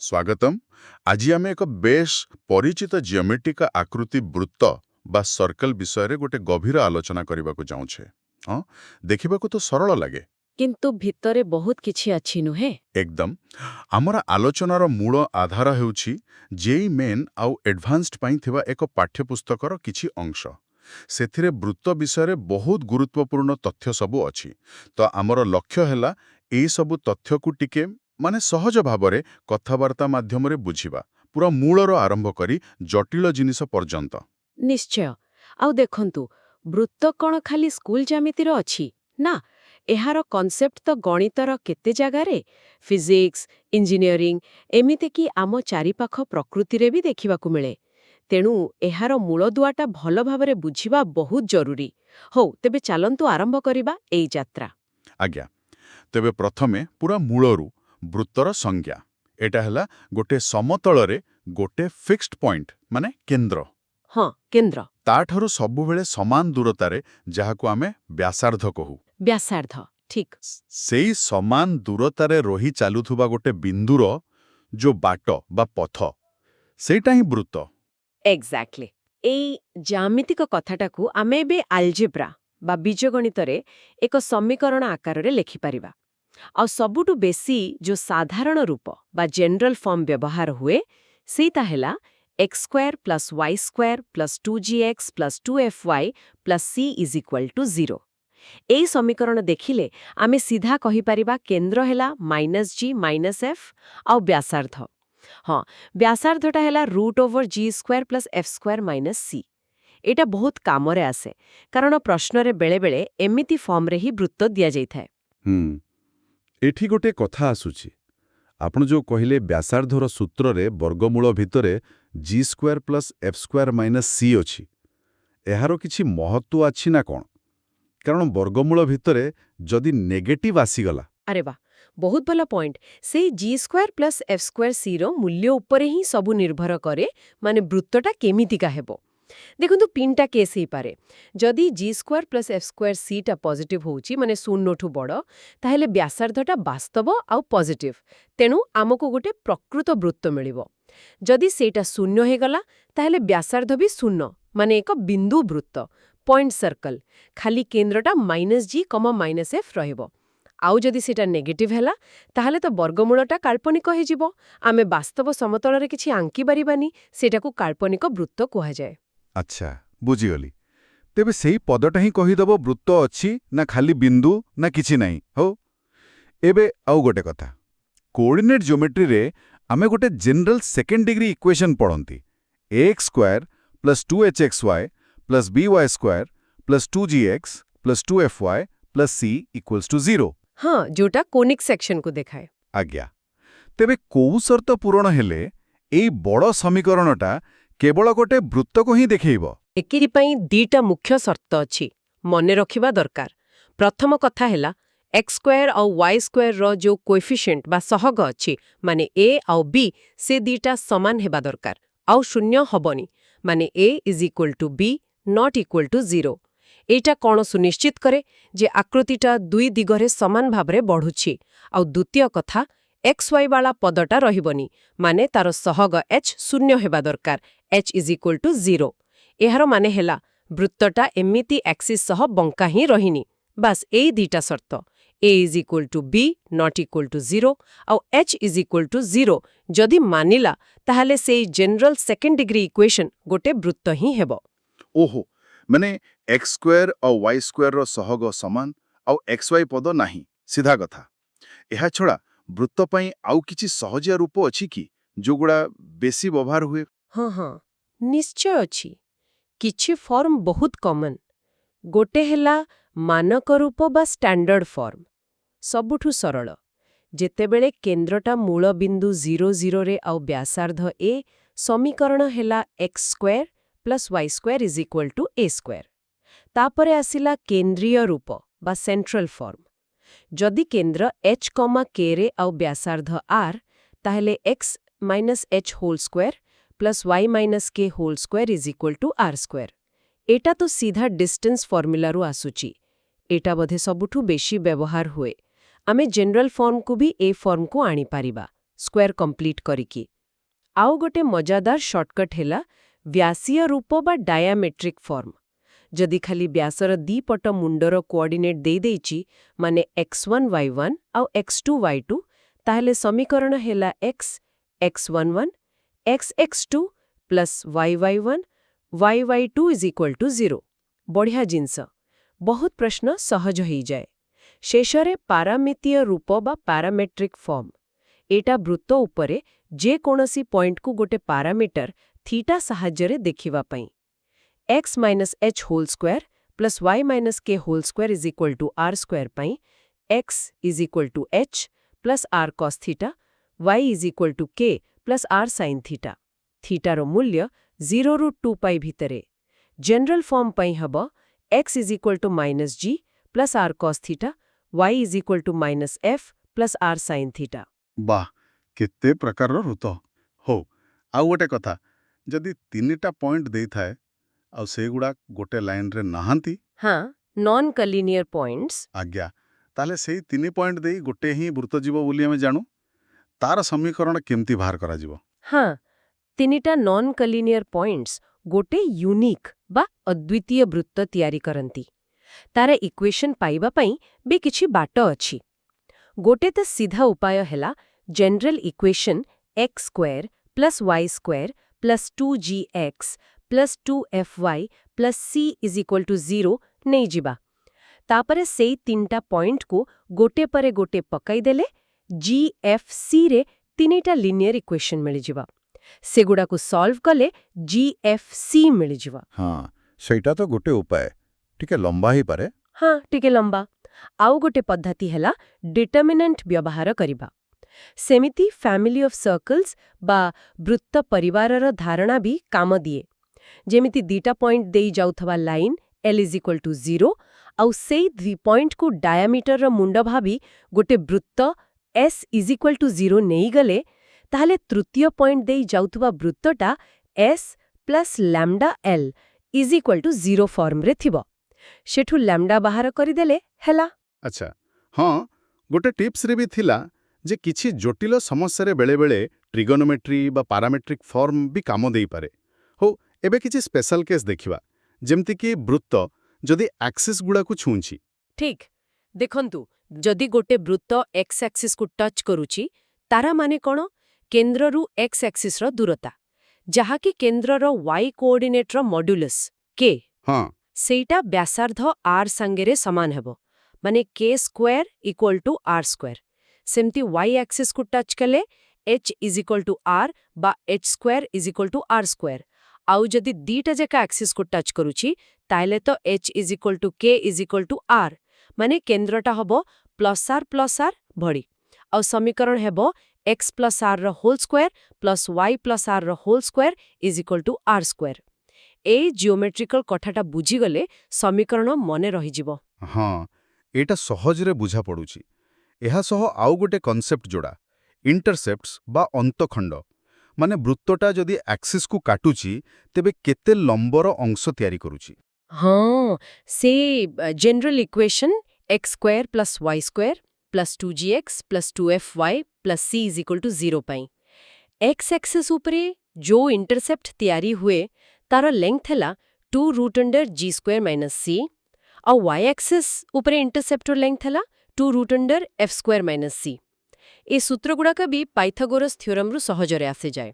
स्वागतम। आज आम एक बेश परिचित जियोमेट्रिक आकृति वृत्त बा सर्कल विषय रे गोटे गभीर आलोचना करने को जाऊे। हाँ, देखा तो सरल लगे किंतु भितरे बहुत किछि अछि नुहे। एकदम। आमर आलोचनार मूल आधार हेउछि जेई मेन आउ एडवांस्ड पाई थिबा एक पाठ्यपुस्तकर किछि अंश। सेथिरे वृत्त विषय बहुत गुरुत्वपूर्ण तथ्य सबू अछि। तो आमर लक्ष्य हैला एई सबू तथ्य को टिके माने सहज भावरे कथावार्ता माध्यम रे बुझिबा, पूरा मूलर आरंभ करी जटिल जिनिस पर्यंत। निश्चय। आउ देखंतु वृत्त कोन खाली स्कूल ज्यामितिर अछि ना, एहार कॉन्सेप्ट तो गणितर केते जगारे फिजिक्स इंजीनियरिंग एमिते कि आम चारिपाख प्रकृति रे भी देखिबा को मिले। तेणु एहार मूल दुआटा भल भावरे बुझिबा बहुत जरूरी। हो तेबे चलंतु आरंभ करिबा एई यात्रा। आज्ञा। तेबे प्रथमे पूरा मूलरू वृत्तर संज्ञा। एटा हैला गोटे समतलरे गोटे फिक्स्ड पॉइंट माने केंद्र। हाँ, केंद्र। ताठारु सबुबेले समान दूरतारे जाहाकु आमे व्यासार्ध कहू। व्यासार्ध ठीक। सेई समान दूरतारे रही चालुथुबा गोटे बिंदुर जो बाट बा पथ सेटा ही वृत्त। एग्जैक्टली। एई ज्यामितिक कथाटाकू आमे बे आलजेब्रा बा बीजगणितरे एक समीकरण आकाररे लेखि परिबा। आ सबुटु बेसी जो साधारण रूप बा जनरल फॉर्म व्यवहार हुए सेटा हैला x² + y² + 2gx + 2fy + c = 0। एई समीकरण देखिले आमे सीधा कहि परिबा केंद्र हैला -g - f आ व्यासार्ध। हाँ, व्यासार्धटा हैला √g² + f² - c। एटा बहुत कामरे आसे कारण प्रश्नरे बेले बेले एमिति फॉर्म रे ही वृत्त दिया जाइथाय। एठी गोटे कथा आसुछि। आपण जो कहिले व्यासार्धर सूत्ररे वर्गमूल भितरे g² + f² - c अछि। एहारो किछि महत्व अछि ना कोन? कारण वर्गमूल भितरे जदि नेगेटिव आसीगला। अरे वाह, बहुत भला पॉइंट। से g² + f² c रो मूल्य उपरे ही सबु निर्भर करे माने वृत्तटा केमितिका हेबो। देखंतु तीनटा केस ही पारे। जदि g² + f² c टा पॉजिटिव होउची माने 0 ठु बड़ ताहेले व्यासार्धटा वास्तव आउ पॉजिटिव। तेनु आमको गोटे प्रकृत वृत्त मिलिबो। जदि सेटा 0 हे गला ताहेले व्यासार्ध भी 0 माने एक बिंदु वृत्त पॉइंट सर्कल खाली केंद्रटा -g, -f रहइबो। आउ जदि सेटा नेगेटिव हैला ताहले तो वर्गमूलटा काल्पनिक हे जिवो। आमे वास्तव समतल रे किछि आंकी बारिबानी, सेटाकू काल्पनिक वृत्त कुहा जाय। अच्छा, बुझिगली। तेबे सेही पदटा ही कहिदबो वृत्त अछि ना खाली बिंदु ना किछि नाही। हो एबे आउ गोटे कथा। कोऑर्डिनेट ज्योमेट्री रे आमे गोटे जनरल सेकेंड डिग्री इक्वेशन पढंती ax² + 2hxy + by² + 2gx + 2fy + c = 0। हाँ, जोटा कोनिक सेक्शन को देखाए। आज्ञा। तेबे कोउ शर्त पूरण हेले एई बड़ समीकरणटा केवल गोटे वृत्त को ही देखैबो? एकिरि पई दीटा मुख्य शर्त अछि मने रखिबा दरकार। प्रथम कथा हैला x² और y² रो जो कोएफिशिएंट बा सहग अछि माने a और b से दीटा समान हेबा दरकार आउ शून्य हबनी माने a = b ≠ 0। एटा कोन सुनिश्चित करे जे आकृतिटा दुई दिगरे समान भाबरे बढ़ुछि। आउ द्वितीय कथा xy वाला पदटा रहिबनी माने तार सहग h शून्य हेबा दरकार h = 0। एहार माने हेला वृत्तटा एमिति एक्सिस सह बंका ही रहिनी। बस एई दीटा शर्त a = b ≠ 0 आउ h = 0 जदि मानिला ताहाले सेई जनरल सेकेंड डिग्री इक्वेशन गोटे वृत्त ही हेबो। ओहो, माने x² और y² रो सहग समान और xy पद नाही, सीधा कथा। एहा छड़ा वृत्त पई आउ किछि सहजिया रूप अछि कि जोगुडा बेसी व्यवहार हुए? हाँ, निश्चय अछि। किछि फॉर्म बहुत कॉमन। गोटे हेला मानक रूप बा स्टैंडर्ड फॉर्म सबुठु सरल। जेतेबेले केंद्रटा मूल बिंदु 0 0 रे आउ व्यासार्ध a समीकरण हेला x² + y² = a²। तापरे आसिला केंद्रीय रूप बा सेंट्रल फॉर्म। जदि केंद्र h, k रे आउ व्यासार्ध r ताहेले x - h² + y - k² = r²। एटा तो सीधा डिस्टेंस फॉर्मूला रु आसुची। एटा बधे सबुठु बेशी व्यवहार हुए। आमे जनरल फॉर्म को भी ए फॉर्म को आनी पारिबा ସ୍କ୍ୱାର କମ୍ପ୍ଲିଟ୍ କରିକି। ଆଉ ଗୋଟେ ମଜାଦାର ସର୍ଟକଟ୍ ହେଲା ବ୍ୟାସୀୟ ରୂପ ବା ଡାୟାମେଟ୍ରିକ୍ ଫର୍ମ। ଯଦି ଖାଲି ବ୍ୟାସର ଦିପଟ ମୁଣ୍ଡର କୋଅର୍ଡିନେଟ୍ ଦେଇଦେଇଛି, ମାନେ x1 y1 ଆଉ x2 y2, ତାହେଲେ ସମୀକରଣ ହେଲା x(x11) x(x2) plus y(y1) y(y2) = 0। ବଢ଼ିଆ ଜିନିଷ। ବହୁତ ପ୍ରଶ୍ନ ସହଜ ହେଇଯାଏ। ଶେଷରେ ପାରାମିତୀୟ ରୂପ ବା ପାରାମେଟ୍ରିକ୍ ଫର୍ମ। ଏଇଟା ବୃତ୍ତ ଉପରେ ଯେକୌଣସି ପଏଣ୍ଟକୁ ଗୋଟେ ପାରାମିଟର ଥୀଟା ସାହାଯ୍ୟରେ ଦେଖିବା ପାଇଁ। x - h whole square plus y - k whole square r square ପାଇଁ x h plus r cos theta, y k plus r sin theta. ଥୀଟାର ମୂଲ୍ୟ 0ରୁ 2π ଭିତରେ। ଜେନେରାଲ ଫର୍ମ ପାଇଁ ହେବ x -g plus r cos theta, y -f plus r sin ଥୀଟା। ବାଃ, କେତେ ପ୍ରକାରର ଋତ। ହଉ, ଆଉ ଗୋଟେ କଥା, ଯଦି 3ଟା ପଏଣ୍ଟ ଦେଇଥାଏ ଆଉ ସେଗୁଡ଼ା ଗୋଟେ ଲାଇନରେ ନାହାନ୍ତି, ହଁ, ନନ୍ କଲିନିୟର ପଏଣ୍ଟସ୍। ଆଜ୍ଞା, ତାହେଲେ ସେଇ 3 ପଏଣ୍ଟ ଦେଇ ଗୋଟେ ହିଁ ବୃତ୍ତ ଯିବ ବୋଲି ଆମେ ଜାଣୁ। ତାର ସମୀକରଣ କେମିତି ବାହାର କରାଯିବ? ହଁ, 3ଟା ନନ୍ କଲିନିୟର ପଏଣ୍ଟସ୍ ଗୋଟେ ୟୁନିକ୍ ବା ଅଦ୍ୱିତୀୟ ବୃତ୍ତ ତିଆରି କରନ୍ତି। ତାର ଇକ୍ୱେସନ୍ ପାଇବା ପାଇଁ ବି କିଛି ବାଟ ଅଛି। ଗୋଟେ ତ ସିଧା ଉପାୟ ହେଲା general equation x² plus y² plus 2gx plus 2fy plus c = 0 ନେଇଯିବା। ତାପରେ ସେଇ 3ଟା ପଏଣ୍ଟକୁ ଗୋଟେ ପରେ ଗୋଟେ ପକାଇଦେଲେ gfcରେ 3ଟା ଲିନିୟର ଇକ୍ୱେସନ୍ ମିଳିଯିବ। ସେଗୁଡ଼ାକୁ ସଲ୍ଭ କଲେ gfc ମିଳିଯିବ। ହଁ, ସେଇଟା ତ ଗୋଟେ ଉପାୟ। ଟିକେ ଲମ୍ବା ହେଇପାରେ। ହଁ, ଟିକେ ଲମ୍ବା। ଆଉ ଗୋଟେ ପଦ୍ଧତି ହେଲା ଡିଟର୍ମିନାଣ୍ଟ ବ୍ୟବହାର କରିବା। ସେମିତି ଫ୍ୟାମିଲି ଅଫ୍ ସର୍କଲ୍ସ ବା ବୃତ୍ତ ପରିବାରର ଧାରଣା ବି କାମ ଦିଏ। ଯେମିତି 2ଟା ପଏଣ୍ଟ ଦେଇ ଯାଉଥିବା ଲାଇନ୍ l = 0 ଆଉ ସେଇ 2 ପଏଣ୍ଟକୁ ଡାୟାମିଟରର ମୁଣ୍ଡ ଭାବି ଗୋଟେ ବୃତ୍ତ s = 0 ନେଇଗଲେ, ତାହେଲେ ତୃତୀୟ ପଏଣ୍ଟ ଦେଇ ଯାଉଥିବା ବୃତ୍ତଟା s ପ୍ଲସ୍ ଲ୍ୟାମ୍ଡା l = 0 ଫର୍ମରେ ଥିବ। ସେଠୁ ଲ୍ୟାମ୍ଡା ବାହାର କରିଦେଲେ ହେଲା। ଆଚ୍ଛା, ହଁ, ଗୋଟେ ଟିପ୍ସରେ ବି ଥିଲା ଯେ କିଛି ଜଟିଳ ସମସ୍ୟାରେ ବେଳେବେଳେ ଟ୍ରିଗୋନୋମେଟ୍ରି ବା ପାରାମେଟ୍ରିକ୍ ଫର୍ମ ବି କାମ ଦେଇପାରେ। ହଉ, ଏବେ କିଛି ସ୍ପେଶାଲ କେସ୍ ଦେଖିବା, ଯେମିତିକି ବୃତ୍ତ ଯଦି ଆକ୍ସିସ୍ ଗୁଡ଼ାକୁ ଛୁଇଁଛି। ଠିକ୍। ଦେଖନ୍ତୁ, ଯଦି ଗୋଟେ ବୃତ୍ତ x ଆକ୍ସିସ୍କୁ ଟଚ୍ କରୁଛି, ତାର ମାନେ କ'ଣ? କେନ୍ଦ୍ରରୁ x ଆକ୍ସିସ୍ର ଦୂରତା, ଯାହାକି କେନ୍ଦ୍ରର y କୋଅର୍ଡିନେଟ୍ର ମଡୁଲସ୍ k, ହଁ, ସେଇଟା ବ୍ୟାସାର୍ଦ୍ଧ r ସାଙ୍ଗରେ ସମାନ ହେବ, ମାନେ k² = r²। ସେମିତି y ଆକ୍ସିସ୍କୁ ଟଚ୍ କଲେ h = r ବା h² = r²। ଆଉ ଯଦି ଦିଟା ଯାକ ଆକ୍ସିସ୍କୁ ଟଚ୍ କରୁଛି, ତାହେଲେ ତ h = k = r, ମାନେ କେନ୍ଦ୍ରଟା ହେବ +r+r ଭଳି। ଆଉ ସମୀକରଣ ହେବ x ପ୍ଲସ୍ r ର whole square plus y plus r ର ହୋଲ୍ ସ୍କ୍ୱାର = r²। ଏଇ ଜିଓମେଟ୍ରିକାଲ କଥାଟା ବୁଝିଗଲେ ସମୀକରଣ ମନେ ରହିଯିବ। ହଁ, ଏଇଟା ସହଜରେ ବୁଝାପଡ଼ୁଛି। ଏହା ସହ ଆଉ ଗୋଟେ କନସେପ୍ଟ ଯୋଡ଼ା, ଇଣ୍ଟରସେପ୍ଟସ୍ ବା ଅନ୍ତଖଣ୍ଡ। ମାନେ ବୃତ୍ତଟା ଯଦି ଆକ୍ସିସ୍କୁ କାଟୁଛି, ତେବେ କେତେ ଲମ୍ବର ଅଂଶ ତିଆରି କରୁଛି। ହଁ, ସେ general equation x² plus y² plus 2gx plus 2fy plus c = 0 ପାଇଁ। x ଆକ୍ସିସ୍ ଉପରେ ଯୋଉ ଇଣ୍ଟରସେପ୍ଟ ତିଆରି ହୁଏ, ତାର ଲେନ୍ଥ ହେଲା 2√g² - c, ଆଉ y ଆକ୍ସିସ୍ ଉପରେ ଇଣ୍ଟରସେପ୍ଟର ଲେନ୍ଥ ହେଲା 2√f² - c। ଏ ସୂତ୍ରଗୁଡ଼ାକ ବି ପାଇଥାଗୋରସ୍ ଥିଓରମରୁ ସହଜରେ ଆସିଯାଏ।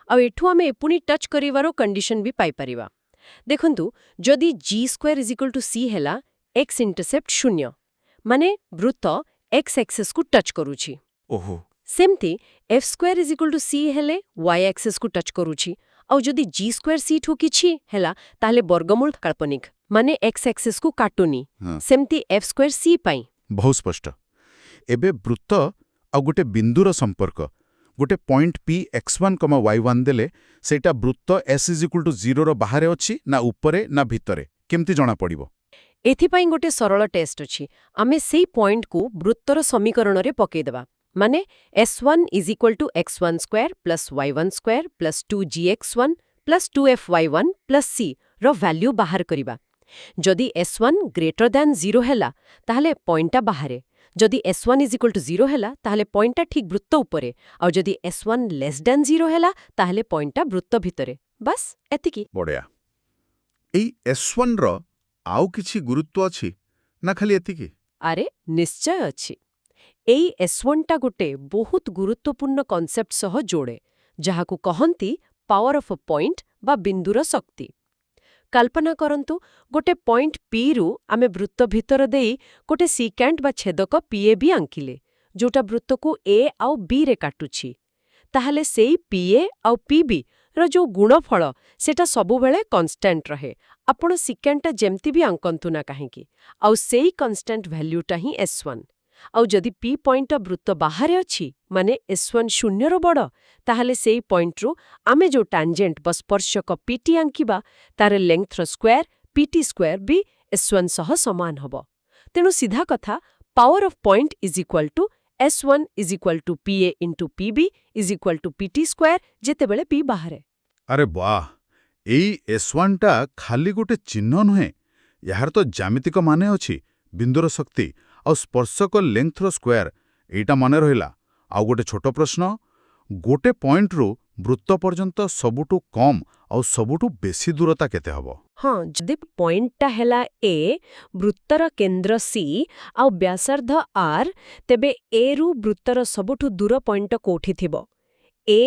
ଆଉ ଏଠୁ ଆମେ ପୁଣି ଟଚ୍ କରିବାର କଣ୍ଡିସନ୍ ବି ପାଇପାରିବା। ଦେଖନ୍ତୁ, ଯଦି g² = c ହେଲା, x ଇଣ୍ଟରସେପ୍ଟ 0, ମାନେ ବୃତ୍ତ x ଆକ୍ସିସ୍କୁ ଟଚ୍ କରୁଛି। ଓହୋ, ସେମିତି f² = c ହେଲେ y ଆକ୍ସିସ୍କୁ ଟଚ୍ କରୁଛି। ଆଉ ଯଦି g²c ଠୁ କିଛି ହେଲା, ତାହେଲେ ବର୍ଗମୂଳ କାଳ୍ପନିକ, ମାନେ x ଆକ୍ସିସ୍କୁ କାଟୁନି। ହଁ, ସେମିତି f²c ପାଇଁ। ବହୁତ ସ୍ପଷ୍ଟ। ଏବେ ବୃତ୍ତ ଆଉ ଗୋଟେ ବିନ୍ଦୁର ସମ୍ପର୍କ, ଗୋଟେ ପଏଣ୍ଟ p x1, y1 ଦେଲେ ସେଇଟା ବୃତ୍ତ s = 0ର ବାହାରେ ଅଛି ନା ଉପରେ ନା ଭିତରେ, କେମିତି ଜଣାପଡ଼ିବ? ଏଥିପାଇଁ ଗୋଟେ ସରଳ ଟେଷ୍ଟ ଅଛି। ଆମେ ସେଇ ପଏଣ୍ଟକୁ ବୃତ୍ତର ସମୀକରଣରେ ପକାଇଦେବା। ମାନେ s1 = x12 plus y12 plus 2gx1 plus 2fy1 plus c ର ଭ୍ୟାଲ୍ୟୁ ବାହାର କରିବା। ଯଦି s1 > 0 ହେଲା, ତାହେଲେ ପଏଣ୍ଟଟା ବାହାରେ। जदि S1 इज इक्वल टू 0 हैला ताहले पॉइंटटा ठीक वृत्त उपरे और जदि S1 लेस देन 0 हैला ताहले पॉइंटटा वृत्त भितरे बस एतिकी बढिया एई S1 ର ଆଉ କିଛି ଗୁରୁତ୍ୱ ଅଛି ନା ଖାଲି ଏତିକି? ଆରେ ନିଶ୍ଚୟ ଅଛି ଏଇ S1ଟା ଗୋଟେ ବହୁତ ଗୁରୁତ୍ୱପୂର୍ଣ୍ଣ କନସେପ୍ଟ ସହ ଯୋଡ଼େ ଯାହାକୁ କହନ୍ତି ପାୱାର ଅଫ୍ ଅ ପଏଣ୍ଟ ବା ବିନ୍ଦୁର ଶକ୍ତି କଳ୍ପନା କରନ୍ତୁ ଗୋଟେ ପଏଣ୍ଟ P ରୁ ଆମେ ବୃତ୍ତ ଭିତର ଦେଇ ଗୋଟେ ସିକ୍ୟାଣ୍ଟ ବା ଛେଦକ PAB ଆଙ୍କିଲେ ଯୋଉଟା ବୃତ୍ତକୁ A ଆଉ B ରେ କାଟୁଛି ତାହେଲେ ସେଇ PA ଆଉ PB ର ଯୋଉ ଗୁଣଫଳ ସେଟା ସବୁବେଳେ କନଷ୍ଟାଣ୍ଟ ରହେ ଆପଣ ସିକ୍ୟାଣ୍ଟଟା ଯେମିତି ବି ଆଙ୍କନ୍ତୁ ନା କାହିଁକି ଆଉ ସେଇ କନଷ୍ଟାଣ୍ଟ ଭ୍ୟାଲ୍ୟୁଟା ହିଁ S1 ଆଉ ଯଦି P ପଏଣ୍ଟଟା ବୃତ୍ତ ବାହାରେ ଅଛି ମାନେ S1 ଶୂନ୍ୟର ବଡ଼ ତାହେଲେ ସେଇ ପଏଣ୍ଟରୁ ଆମେ ଯୋଉ ଟାଞ୍ଜେଣ୍ଟ ବା ସ୍ପର୍ଶକ PT ଆଙ୍କିବା ତାର ଲେନ୍ଥର ସ୍କୋୟାର PT ସ୍କୋୟାର ବି S1 ସହ ସମାନ ହବ ତେଣୁ ସିଧା କଥା power of point is equal to S1 is equal to PA into PB is equal to PT square ଯେତେବେଳେ P ବାହାରେ ଆରେ ବାଃ ଏଇ S1 ଟା ଖାଲି ଗୋଟେ ଚିହ୍ନ ନୁହେଁ ଏହାର ତ ଜ୍ୟାମିତିକ ମାନେ ଅଛି ବିନ୍ଦୁର ଶକ୍ତି ଆଉ ସ୍ପର୍ଶକ ଲେନ୍ଥର ସ୍କୋୟାର ଏଇଟା ମନେ ରହିଲା ଆଉ ଗୋଟେ ଛୋଟ ପ୍ରଶ୍ନ ଗୋଟେ ପଏଣ୍ଟରୁ ବୃତ୍ତ ପର୍ଯ୍ୟନ୍ତ ସବୁଠୁ କମ୍ ଆଉ ସବୁଠୁ ବେଶୀ ଦୂରତା କେତେ ହବ? ହଁ ଯଦି ପଏଣ୍ଟଟା ହେଲା A ବୃତ୍ତର କେନ୍ଦ୍ର C ଆଉ ବ୍ୟାସାର୍ଦ୍ଧ R ତେବେ A ରୁ ବୃତ୍ତର ସବୁଠୁ ଦୂର ପଏଣ୍ଟ କୋଉଠି ଥିବ A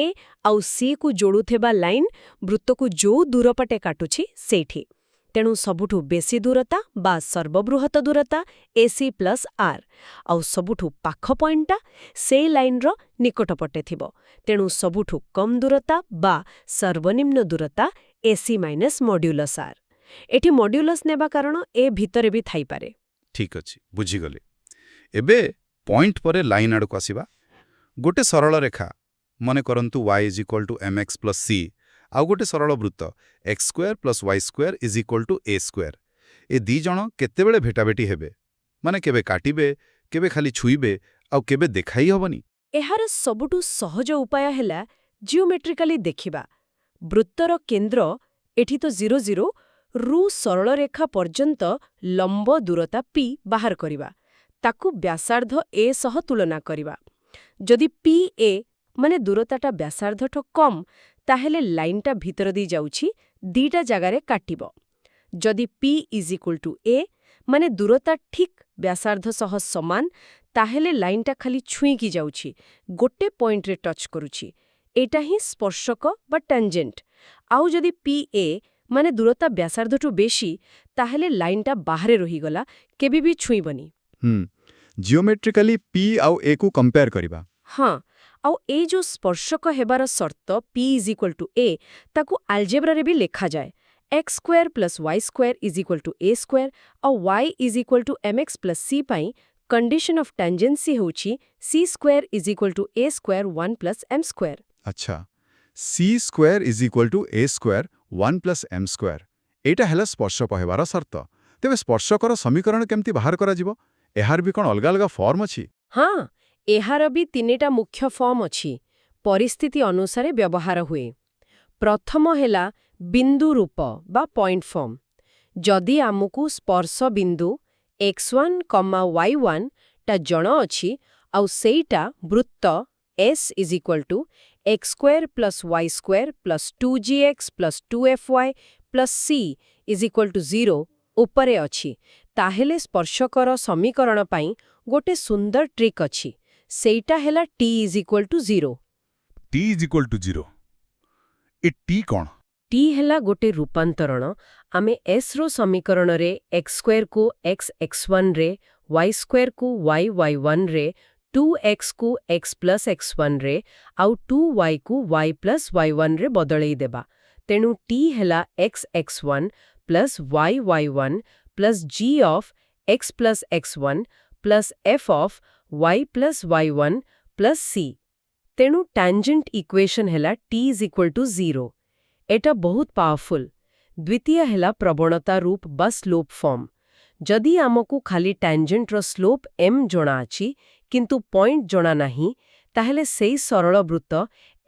ଆଉ C କୁ ଯୋଡୁଥିବା ଲାଇନ ବୃତ୍ତକୁ ଯୋଉ ଦୂରପଟେ କାଟୁଛି ସେଇଠି ତେଣୁ ସବୁଠୁ ବେଶୀ ଦୂରତା ବା ସର୍ବବୃହତ ଦୂରତା AC ପ୍ଲସ୍ R ଆଉ ସବୁଠୁ ପାଖ ପଏଣ୍ଟଟା ସେଇ ଲାଇନର ନିକଟପଟେ ଥିବ ତେଣୁ ସବୁଠୁ କମ୍ ଦୂରତା ବା ସର୍ବନିମ୍ନ ଦୂରତା AC ମାଇନସ୍ ମଡ୍ୟୁଲସ୍ R ଏଠି ମଡ୍ୟୁଲସ୍ ନେବା କାରଣ ଏ ଭିତରେ ବି ଥାଇପାରେ ଠିକ୍ ଅଛି ବୁଝିଗଲି ଏବେ ପଏଣ୍ଟ ପରେ ଲାଇନ୍ ଆଡ଼କୁ ଆସିବା ଗୋଟେ ସରଳ ରେଖା ମନେ କରନ୍ତୁ y is equal to mx plus c ଆଉ ଗୋଟେ ସରଳ ବୃତ୍ତ x square plus y square is equal to a square ଏ ଦି ଜଣ କେତେବେଳେ ଭେଟାଭେଟି ହେବେ ମାନେ କେବେ କାଟିବେ କେବେ ଖାଲି ଛୁଇଁବେ ଆଉ କେବେ ଦେଖାଇ ହବନି ଏହାର ସବୁଠୁ ସହଜ ଉପାୟ ହେଲା ଜିଓମେଟ୍ରିକାଲି ଦେଖିବା ବୃତ୍ତର କେନ୍ଦ୍ର ଏଠି ତ 0 0 ରୁ ସରଳ ରେଖା ପର୍ଯ୍ୟନ୍ତ ଲମ୍ବ ଦୂରତା P ବାହାର କରିବା ତାକୁ ବ୍ୟାସାର୍ଦ୍ଧ A ସହ ତୁଳନା କରିବା ଯଦି PA ମାନେ ଦୂରତାଟା ବ୍ୟାସାର୍ଦ୍ଧଠୁ କମ୍ ତାହେଲେ ଲାଇନଟା ଭିତର ଦେଇ ଯାଉଛି ଦିଟା ଜାଗାରେ କାଟିବ ଯଦି P is equal to A ମାନେ ଦୂରତା ଠିକ୍ ବ୍ୟାସାର୍ଦ୍ଧ ସହ ସମାନ ତାହେଲେ ଲାଇନଟା ଖାଲି ଛୁଇଁକି ଯାଉଛି ଗୋଟେ ପଏଣ୍ଟରେ ଟଚ୍ କରୁଛି ଏଇଟା ହିଁ ସ୍ପର୍ଶକ ବା ଟାଞ୍ଜେଣ୍ଟ ଆଉ ଯଦି PA ମାନେ ଦୂରତା ବ୍ୟାସାର୍ଦ୍ଧଠୁ ବେଶୀ ତାହେଲେ ଲାଇନଟା ବାହାରେ ରହିଗଲା କେବେ ବି ଛୁଇଁବନି ଜିଓମେଟ୍ରିକାଲି P ଆଉ A କୁ କମ୍ପେୟାର କରିବା ହଁ ଆଉ ଏଇ ଯୋଉ ସ୍ପର୍ଶକ ହେବାର ସର୍ତ୍ତ P is equal to A ତାକୁ ଆଲଜେବ୍ରାରେ ବି ଲେଖାଯାଏ x square plus y square is equal to A square ଆଉ y is equal to mx plus c ପାଇଁ କଣ୍ଡିସନ ଅଫ୍ ଟାଞ୍ଜେନ୍ସି ହେଉଛି c square is equal to A square 1 plus m square ଆଚ୍ଛା c square is equal to A square 1 plus m square ଏଇଟା ହେଲା ସ୍ପର୍ଶକ ହେବାର ସର୍ତ୍ତ ତେବେ ସ୍ପର୍ଶକର ସମୀକରଣ କେମିତି ବାହାର କରାଯିବ ଏହାର ବି କ'ଣ ଅଲଗା ଅଲଗା ଫର୍ମ ଅଛି ହଁ ଏହାର ବି ତିନିଟା ମୁଖ୍ୟ ଫର୍ମ ଅଛି ପରିସ୍ଥିତି ଅନୁସାରେ ବ୍ୟବହାର ହୁଏ ପ୍ରଥମ ହେଲା ବିନ୍ଦୁ ରୂପ ବା ପଏଣ୍ଟ ଫର୍ମ ଯଦି ଆମକୁ ସ୍ପର୍ଶ ବିନ୍ଦୁ x1, y1 ଟା ଜଣ ଅଛି ଆଉ ସେଇଟା ବୃତ୍ତ S is equal two x square plus y square plus 2gx plus 2fy plus c is equal to 0 ଉପରେ ଅଛି ତାହେଲେ ସ୍ପର୍ଶକର ସମୀକରଣ ପାଇଁ ଗୋଟେ ସୁନ୍ଦର ଟ୍ରିକ୍ ଅଛି ସେଇଟା ହେଲା t is equal to 0 t is equal to 0 A t କ'ଣ? t ହେଲା ଗୋଟେ ରୂପାନ୍ତରଣ ଆମେ S ର ସମୀକରଣରେ x ସ୍କୋୟାରକୁ x1 ରେ y ସ୍କୋୟାରକୁ y1 ରେ 2x କୁ x ପ୍ଲସ୍ x1 ରେ ଆଉ 2y କୁ y ପ୍ଲସ୍ y1 ରେ ବଦଳେଇ ଦେବା ତେଣୁ t ହେଲା x1 plus y1 plus g of x plus x1 plus f of y plus y1 plus c ତେଣୁ ଟାଞ୍ଜେଣ୍ଟ ଇକ୍ୱେସନ୍ ହେଲା t ଇଜ୍ ଇକ୍ୱାଲ୍ ଟୁ 0 ଏଟା ବହୁତ ପାୱାରଫୁଲ୍ ଦ୍ୱିତୀୟ ହେଲା ପ୍ରବଣତା ରୂପ ବା ସ୍ଲୋପ୍ ଫର୍ମ ଯଦି ଆମକୁ ଖାଲି ଟାଞ୍ଜେଣ୍ଟର ସ୍ଲୋପ୍ m ଜଣା ଅଛି କିନ୍ତୁ ପଏଣ୍ଟ ଜଣା ନାହିଁ ତାହେଲେ ସେଇ ସରଳ ବୃତ୍ତ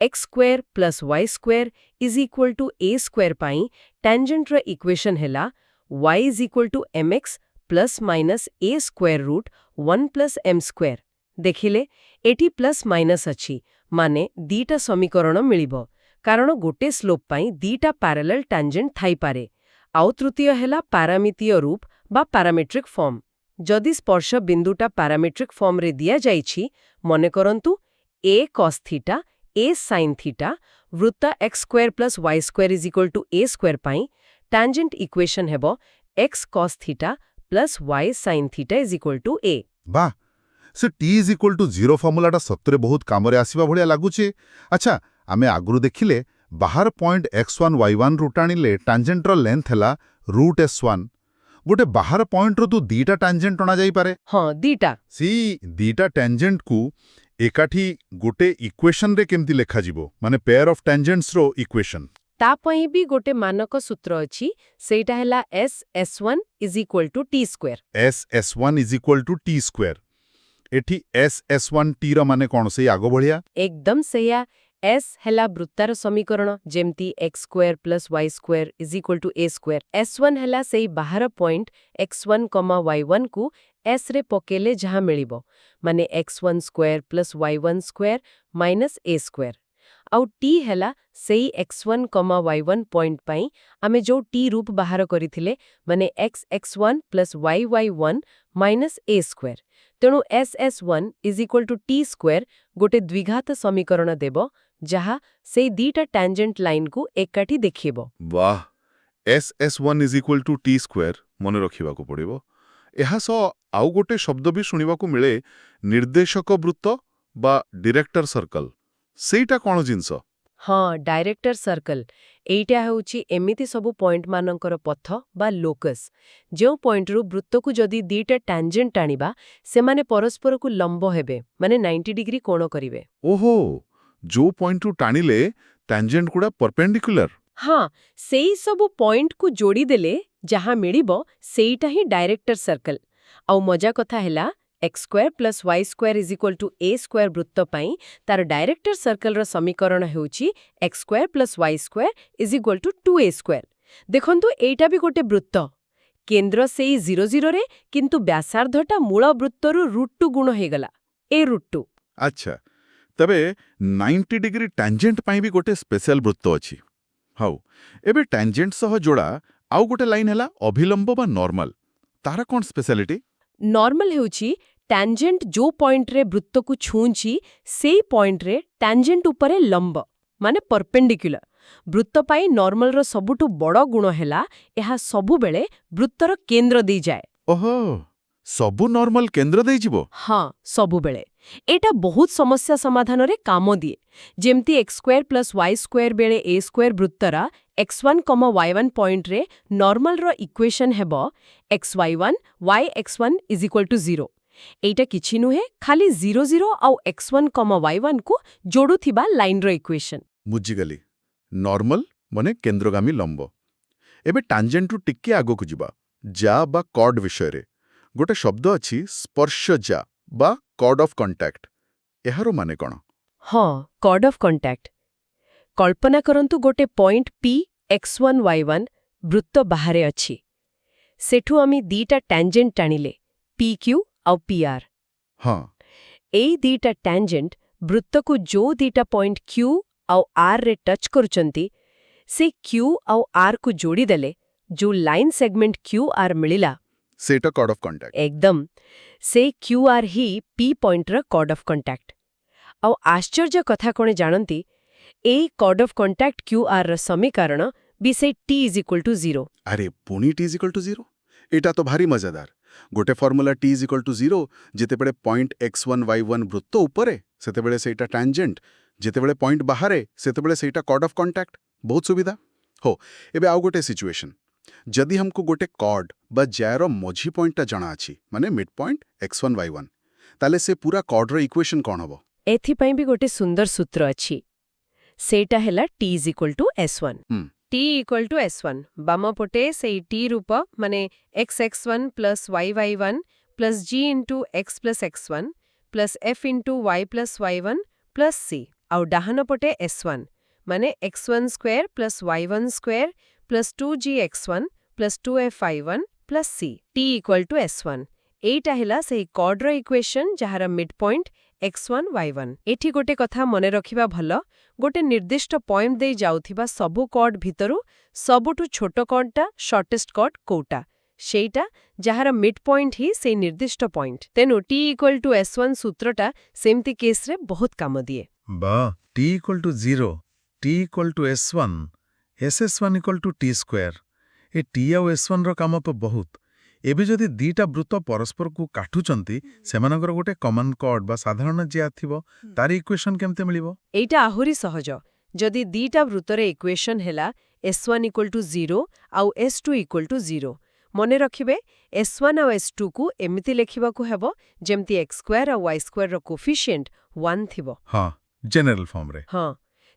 x square plus y square is equal to a square ପାଇଁ ଟାଞ୍ଜେଣ୍ଟର ଇକ୍ୱେସନ୍ ହେଲା y is equal to mx plus minus a square root 1 plus M square. ଦେଖିଲେ ଏଠି ପ୍ଲସ୍ ମାଇନସ୍ ଅଛି, ମାନେ ଦିଟା ସମୀକରଣ ମିଳିବ, କାରଣ ଗୋଟେ ସ୍ଲୋପ୍ ପାଇଁ ଦିଟା ପ୍ୟାରାଲେଲ୍ ଟାଞ୍ଜେଣ୍ଟ ଥାଇପାରେ। ଆଉ ତୃତୀୟ ହେଲା ପାରାମିତୀୟ ରୂପ ବା ପାରାମେଟ୍ରିକ୍ ଫର୍ମ। ଯଦି ସ୍ପର୍ଶ ବିନ୍ଦୁଟା ପାରାମେଟ୍ରିକ୍ ଫର୍ମରେ ଦିଆଯାଇଛି, ମନେ କରନ୍ତୁ a cos θ a sin θ ବୃତ୍ତ x² + y² = a² ପାଇଁ ଟାଞ୍ଜେଣ୍ଟ ଇକ୍ୱେସନ୍ ହେବ x cos θ + y sin θ a। ବାଃ, ସେ t=0 ଫର୍ମୁଲାଟା ସତରେ ବହୁତ କାମରେ ଆସିବା ଭଳିଆ ଲାଗୁଛି। ଆଚ୍ଛା, ଆମେ ଆଗରୁ ଦେଖିଲେ ବାହାର ପଏଣ୍ଟ x1 y1 ରୁ ଟାଣିଲେ ଟାଞ୍ଜେଣ୍ଟର ଲେନ୍ଥ ହେଲା √s1। ଗୋଟେ ବାହାର ପଏଣ୍ଟରୁ ତ ଦିଟା ଟାଞ୍ଜେଣ୍ଟ ଅଣାଯାଇପାରେ। ହଁ, ଦିଟା। ସେଇ ଦିଟା ଟାଞ୍ଜେଣ୍ଟକୁ ଏକାଠି ଗୋଟେ ଇକ୍ୱେସନରେ କେମିତି ଲେଖାଯିବ, ମାନେ ପେୟାର ଅଫ୍ ଟାଞ୍ଜେଣ୍ଟସର ଇକ୍ୱେସନ୍? ତା ପାଇଁ ବି ଗୋଟେ ମାନକ ସୂତ୍ର ଅଛି, ସେଇଟା ହେଲା s1 = t²। s(s1) = t²। ଏଠି s(s1) ର ମାନେ କ'ଣ, ସେଇ ଆଗ ଭଳିଆ? ଏକଦମ ସେଇଆ। s ହେଲା ବୃତ୍ତାର ସମୀକରଣ, ଯେମିତି x² + y² = a²। s1 ହେଲା ସେଇ ବାହାର ପଏଣ୍ଟ x1, y1 କୁ s ରେ ପକେଇଲେ ଯାହା ମିଳିବ, ମାନେ x12 + y12 - a²। ଆଉ t ହେଲା ସେଇ x1, y1 ପଏଣ୍ଟ ପାଇଁ ଆମେ ଯୋଉ t ରୂପ ବାହାର କରିଥିଲେ, ମାନେ x(x1 + y(y1) - a²। ତେଣୁ s(s1) = t² ଗୋଟେ ଦ୍ୱିଘାତ ସମୀକରଣ ଦେବ, ଯାହା ସେଇ ଦିଟା ଟାଞ୍ଜେଣ୍ଟ ଲାଇନକୁ ଏକାଠି ଦେଖେଇବ। ବାଃ, s(s1) = t², ମନେ ରଖିବାକୁ ପଡ଼ିବ। ଏହା ସହ ଆଉ ଗୋଟେ ଶବ୍ଦ ବି ଶୁଣିବାକୁ ମିଳେ, ନିର୍ଦ୍ଦେଶକ ବୃତ୍ତ ବା ଡିରେକ୍ଟର ସର୍କଲ। ସେଇଟା କ'ଣ ଜିନିଷ? ହଁ, ଡାଇରେକ୍ଟର ସର୍କଲ। ଏଇଟା ହେଉଛି ଏମିତି ସବୁ ପଏଣ୍ଟମାନଙ୍କର ପଥ ବା ଲୋକସ୍, ଯେଉଁ ପଏଣ୍ଟରୁ ବୃତ୍ତକୁ ଯଦି ଦିଟା ଟାଞ୍ଜେଣ୍ଟ ଆଣିବା, ସେମାନେ ପରସ୍ପରକୁ ଲମ୍ବ ହେବେ, ମାନେ 90 ଡିଗ୍ରୀ କୋଣ କରିବେ। ଓହୋ, ଯୋଉ ପଏଣ୍ଟରୁ ଟାଣିଲେ ଟାଞ୍ଜେଣ୍ଟଗୁଡ଼ା ପରପେଣ୍ଡିକୁଲାର। ହଁ, ସେଇ ସବୁ ପଏଣ୍ଟକୁ ଯୋଡ଼ିଦେଲେ ଯାହା ମିଳିବ, ସେଇଟା ହିଁ ଡାଇରେକ୍ଟର ସର୍କଲ। ଆଉ ମଜା କଥା ହେଲା, x² + y² = a² ବୃତ୍ତ ପାଇଁ ତାର ଡାଇରେକ୍ଟର ସର୍କଲର ସମୀକରଣ ହେଉଛି x² + y² = 2a²। ଦେଖନ୍ତୁ, ଏଇଟା ବି ଗୋଟେ ବୃତ୍ତ। କେନ୍ଦ୍ର ସେଇ 0, 0ରେ, କିନ୍ତୁ ବ୍ୟାସାର୍ଦ୍ଧଟା ମୂଳ ବୃତ୍ତରୁ √2 ଗୁଣ ହେଇଗଲା, a√2। ଆଚ୍ଛା, ତେବେ 90 ଡିଗ୍ରୀ ଟାଞ୍ଜେଣ୍ଟ ପାଇଁ ବି ଗୋଟେ ସ୍ପେଶାଲ ବୃତ୍ତ ଅଛି। ହଉ, ଏବେ ଟାଞ୍ଜେଣ୍ଟ ସହ ଯୋଡ଼ା ଆଉ ଗୋଟେ ଲାଇନ୍ ହେଲା ଅଭିଲମ୍ବ ବା ନର୍ମାଲ। ତାର କ'ଣ ସ୍ପେଶାଲିଟି? ନର୍ମାଲ ହେଉଛି ଟାଞ୍ଜେଣ୍ଟ ଯୋଉ ପଏଣ୍ଟରେ ବୃତ୍ତକୁ ଛୁଉଁଛି, ସେଇ ପଏଣ୍ଟରେ ଟାଞ୍ଜେଣ୍ଟ ଉପରେ ଲମ୍ବ, ମାନେ ପରପେଣ୍ଡିକୁଲାର। ବୃତ୍ତ ପାଇଁ ନର୍ମାଲର ସବୁଠୁ ବଡ଼ ଗୁଣ ହେଲା, ଏହା ସବୁବେଳେ ବୃତ୍ତର କେନ୍ଦ୍ର ଦେଇଯାଏ। ଓହୋ, ସବୁ ନର୍ମାଲ କେନ୍ଦ୍ର ଦେଇଯିବ? ହଁ, ସବୁବେଳେ। ଏଇଟା ବହୁତ ସମସ୍ୟା ସମାଧାନରେ କାମ ଦିଏ। ଯେମିତି x² + y² ବେଳେ a² ବୃତ୍ତର x1, y1 ପଏଣ୍ଟରେ ନର୍ମାଲର ଇକ୍ୱେସନ୍ ହେବ xy1 yx1 = 0। ଏଇଟା କିଛି ନୁହେଁ, ଖାଲି 0, 0 ଆଉ x1, y1 କୁ ଯୋଡୁଥିବା ଲାଇନର ଇକ୍ୱେସନ୍। ବୁଝିଗଲି। ନର୍ମାଲ ମାନେ କେନ୍ଦ୍ରଗାମୀ ଲମ୍ବ। ଏବେ ଟାଞ୍ଜେଣ୍ଟରୁ ଟିକେ ଆଗକୁ ଯିବା, ଯା ବା କର୍ଡ ବିଷୟରେ। ଗୋଟେ ଶବ୍ଦ ଅଛି ସ୍ପର୍ଶଜା ବା କର୍ଡ ଅଫ୍ କଣ୍ଟାକ୍ଟ। ଏହାର ମାନେ କ'ଣ? ହଁ, କର୍ଡ ଅଫ୍ କଣ୍ଟାକ୍ଟ। କଳ୍ପନା କରନ୍ତୁ ଗୋଟେ ପଏଣ୍ଟ P x1, y1 ବୃତ୍ତ ବାହାରେ ଅଛି। ସେଠୁ ଆମେ ଦିଟା ଟାଞ୍ଜେଣ୍ଟ ଟାଣିଲେ, PQ ଆଉ PR। ହଁ, ଏଇ ଦିଟା ଟାଞ୍ଜେଣ୍ଟ ବୃତ୍ତକୁ ଯୋଉ ଦିଟା ପଏଣ୍ଟ Q ଆଉ R ରେ ଟଚ୍ କରୁଛନ୍ତି, ସେ Q ଆଉ R କୁ ଯୋଡ଼ିଦେଲେ ଯୋଉ ଲାଇନ୍ ସେଗମେଣ୍ଟ QR ମିଳିଲା, ସେଇଟା କର୍ଡ ଅଫ୍ କଣ୍ଟାକ୍ଟ। ଏକଦମ ସେଇ QR ହିଁ P pointer curd of contact. ଆଉ ଆଶ୍ଚର୍ଯ୍ୟ କଥା କ'ଣ ଜାଣନ୍ତି, ଏଇ କର୍ଡ ଅଫ୍ କଣ୍ଟାକ୍ଟ QRର ସମୀକରଣ ବି ସେଇ t = 0। ଆରେ ପୁଣି t = 0? ଏଇଟା ତ ଭାରି ମଜାଦାର। ଗୋଟେ ଫର୍ମୁଲା t = 0, ଯେତେବେଳେ ପଏଣ୍ଟ x1, y1 ବୃତ୍ତ ଉପରେ, ସେତେବେଳେ ସେଇଟା ଟାଞ୍ଜେଣ୍ଟ, ଯେତେବେଳେ ପଏଣ୍ଟ ବାହାରେ, ସେତେବେଳେ ସେଇଟା କର୍ଡ ଅଫ୍ କଣ୍ଟାକ୍ଟ। ବହୁତ ସୁବିଧା। ହଉ, ଏବେ ଆଉ ଗୋଟେ ସିଚୁଏସନ୍। ଯଦି ଆମକୁ ଗୋଟେ କର୍ଡ ବା ଜ୍ୟାର ମଝି ପଏଣ୍ଟଟା ଜଣାଅଛି, ମାନେ ମିଡ୍ ପଏଣ୍ଟ x1, y1, ତାହେଲେ ସେ ପୁରା କର୍ଡର ଇକ୍ୱେସନ୍ କ'ଣ ହେବ? ଏଥିପାଇଁ ବି ଗୋଟେ ସୁନ୍ଦର ସୂତ୍ର ଅଛି। ସେଇଟା ହେଲା t = s1। t = s1 ବାମ ପଟେ ସେଇ t ରୂପ, ମାନେ xx1 + yy1 + g × x + x1 + f × y + y1 + c। ଆଉ ଡାହାଣ ପଟେ s1, ମାନେ x12 + y12 + 2gx1 + 2fy1 plus C T equal to S1 ଏଇଟା ହେଲା ସେହି କର୍ଡର ଇକ୍ୱେସନ୍ ଯାହାର ମିଡ୍ ପଏଣ୍ଟ x1 y1 ଏଠି ଗୋଟେ କଥା ମନେ ରଖିବା ଭଲ ଗୋଟେ ନିର୍ଦ୍ଦିଷ୍ଟ ପଏଣ୍ଟ ଦେଇ ଯାଉଥିବା ସବୁ କର୍ଡ ଭିତରୁ ସବୁଠୁ ଛୋଟ କର୍ଡଟା ସର୍ଟେଷ୍ଟ କର୍ଡ କୋଉଟା ସେଇଟା ଯାହାର ମିଡ୍ ପଏଣ୍ଟ ହିଁ ସେଇ ନିର୍ଦ୍ଦିଷ୍ଟ ପଏଣ୍ଟ ତେଣୁ ଟି ଇକ୍ୱାଲ୍ ଟୁ S1 ସୂତ୍ରଟା ସେମିତି କେସ୍ରେ ବହୁତ କାମ ଦିଏ বা t equal to 0, t equal to s1, ss1 equal to t square. A t ଆଉ s1 ର କାମ ତ ବହୁତ। ଏବେ ଯଦି ଦିଟା ବୃତ୍ତ ପରସ୍ପରକୁ କାଟୁଛନ୍ତି ସେମାନଙ୍କର ଗୋଟେ କମନ୍ କର୍ଡ ବା ସାଧାରଣ ଜିଆ ଥିବ ତାର ଇକ୍ୱେସନ୍ କେମିତି ମିଳିବ? ଏଇଟା ଆହୁରି ସହଜ ଯଦି ଦିଟା ବୃତ୍ତର ଇକ୍ୱେସନ୍ ହେଲା S1 ଇକ୍ୱାଲ୍ ଟୁ 0 ଆଉ S2 ଇକ୍ୱାଲ୍ ଟୁ 0 ମନେ ରଖିବେ S1 ଆଉ S2କୁ ଏମିତି ଲେଖିବାକୁ ହେବ ଯେମିତି x² ଆଉ y² ର କୋଫିସିଏଣ୍ଟ 1 ଥିବ ହଁ ଜେନେରାଲ ଫର୍ମରେ। ହଁ